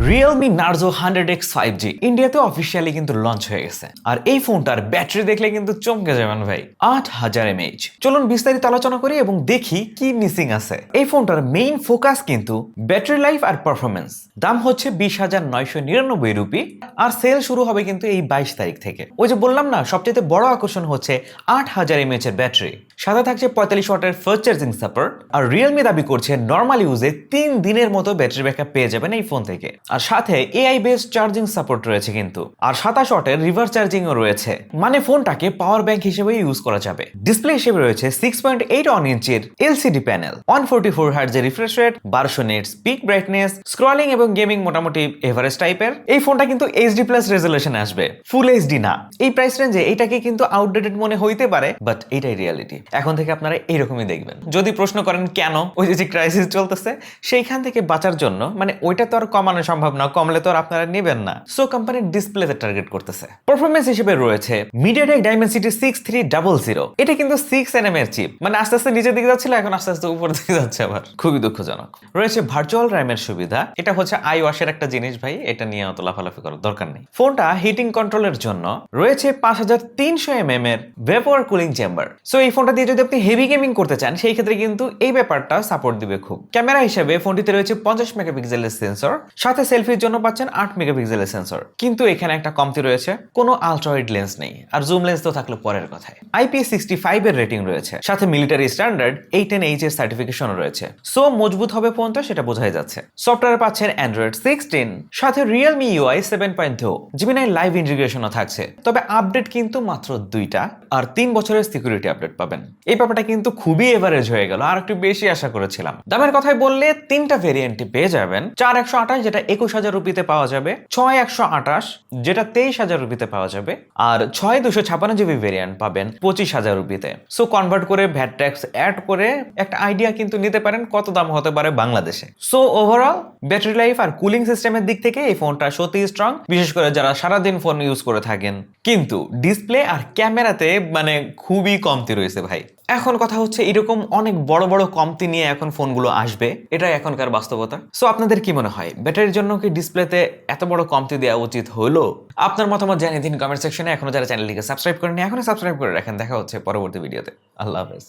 Realme Narzo 100X 5G ইন্ডিয়াতে officially কিন্তু launch হয়ে গেছে। আর এই ফোনটার ব্যাটারি দেখলে কিন্তু চমকে যাবেন ভাই, 8000 mAh। চলুন বিস্তারিত আলোচনা করি এবং দেখি কি মিসিং আছে। এই ফোনটার মেইন ফোকাস কিন্তু ব্যাটারি লাইফ আর পারফরমেন্স। দাম হচ্ছে 20,999 রুপি আর সেল শুরু হবে কিন্তু এই 22 তারিখ থেকে। ওই যে বললাম না, সবচেয়ে বড় আকর্ষণ হচ্ছে 8000 mAh এর ব্যাটারি, সাথে থাকছে 45 ওয়াটের ফাস্ট চার্জিং সাপোর্ট। আর রিয়েলমি দাবি করছে নর্মাল ইউজে 3 দিনের মতো ব্যাটারি ব্যাকআপ পেয়ে যাবেন এই ফোন থেকে। আর সাথে এআই বেসড চার্জিং সাপোর্ট রয়েছে কিন্তু, আর 27 ওয়াটের রিভার্স চার্জিংও রয়েছে, মানে ফোনটাকে পাওয়ার ব্যাংক হিসেবে ইউজ করা যাবে। ডিসপ্লে হিসেবে রয়েছে 6.81 ইঞ্চির এলসিডি প্যানেল, 144 হার্টজের refresh rate, 1200 nits peak brightness, scrolling এবং গেমিং মোটামুটি এভারেজ টাইপের। এই ফোনটা কিন্তু এইচডি প্লাস রেজোলিউশনে আসবে, ফুল এইচডি না। এই প্রাইস রেঞ্জে এটাকে কিন্তু আউটডেটেড মনে হইতে পারে, বাট এটাই রিয়ালিটি। এখন থেকে আপনারা এইরকমই দেখবেন। যদি প্রশ্ন করেন কেন, ওই যে ক্রাইসিস চলতেছে সেইখান থেকে বাঁচার জন্য, মানে ওইটা তো আর কমানো সম্ভব না, কমলে তো আর আপনারা নেবেন না। সো কোম্পানি ডিসপ্লেতে টার্গেট করতেছে। পারফরমেন্স হিসেবে রয়েছে MediaTek Dimensity 6300। এটা কিন্তু 6nm এর চিপ, মানে আস্তে আস্তে নিচের দিকে যাচ্ছিল, এখন আস্তে আস্তে উপর দিকে যাচ্ছে আবার, খুবই দুঃখজনক। রয়েছে ভার্চুয়াল র্যামের সুবিধা, এটা হচ্ছে আইওয়াশের একটা জিনিস ভাই, এটা নিয়ে অত লাফালাফি করার দরকার নেই। ফোনটা হিটিং কন্ট্রোলের জন্য রয়েছে 5300 mm এর ভেপর কুলিং চেম্বার। সো এই ফোনটা দিয়ে যদি আপনি হেভি গেমিং করতে চান, সেই ক্ষেত্রে কিন্তু এই ব্যাপারটা সাপোর্ট দিবে খুব। ক্যামেরা হিসেবে ফোনটিতে রয়েছে 50 মেগাপিক্সেলের সেন্সর, সাথে সেলফির জন্য পাচ্ছেন 8 মেগাপিক্সেলের সেন্সর। কিন্তু এখানে একটা কমতি রয়েছে, কোনো আলট্রা ওয়াইড লেন্স নেই, আর জুম লেন্স তো থাকলো পরের কথায়। IP65 এর রেটিং রয়েছে, সাথে মিলিটারি স্ট্যান্ডার্ড 810H এর সার্টিফিকেশন রয়েছে। সো মজবুত হবে ফোনটা, সেটা বোঝাই যাচ্ছে। সফটওয়্যার পাচ্ছেন Android 16, সাথে Realme UI 7.2, Gemini লাইভ ইন্টিগ্রেশনও থাকছে। তবে আপডেট কিন্তু মাত্র 2টা, আর 3 বছরের সিকিউরিটি আপডেট পাবেন। এই ব্যাপারটা কিন্তু খুবই এভারেজ হয়ে গেল, আর একটু বেশি আশা করেছিলাম। দামের কথাই বললে 3টা ভেরিয়েন্টে পেয়ে যাবেন। 4128 যেটা 21000 রুপিতে পাওয়া যাবে, 6128 যেটা 23000 রুপিতে পাওয়া যাবে, আর 6256 জিবি ভেরিয়েন্ট পাবেন 25000 রুপিতে। সো কনভার্ট করে ভ্যাট ট্যাক্স অ্যাড করে একটা আইডিয়া কিন্তু নিতে পারেন কত দাম হতে পারে বাংলাদেশে। সো ওভারঅল ব্যাটারি লাইফ আর কুলিং সিস্টেমের দিক থেকে এই ফোনটা সত্যি স্ট্রং, বিশেষ করে যারা সারাদিন ফোন ইউজ করে থাকেন। কিন্তু ডিসপ্লে আর ক্যামেরাতে মানে খুবই কমতি রয়েছে ভাই। এখন কথা হচ্ছে, এরকম অনেক বড় বড় কমতি নিয়ে এখন ফোনগুলো আসবে, এটাই এখনকার বাস্তবতা। সো আপনাদের কি মনে হয়, ব্যাটারির জন্য কি ডিসপ্লেতে এত বড় কমতি দেওয়া উচিত হলো? আপনার মতামত জানিয়ে দিন কমেন্ট সেকশনে। এখনো যারা চ্যানেলটিকে সাবস্ক্রাইব করেনি, এখনই সাবস্ক্রাইব করে রাখেন। দেখা হচ্ছে পরবর্তী ভিডিওতে। আল্লাহ হাফেজ।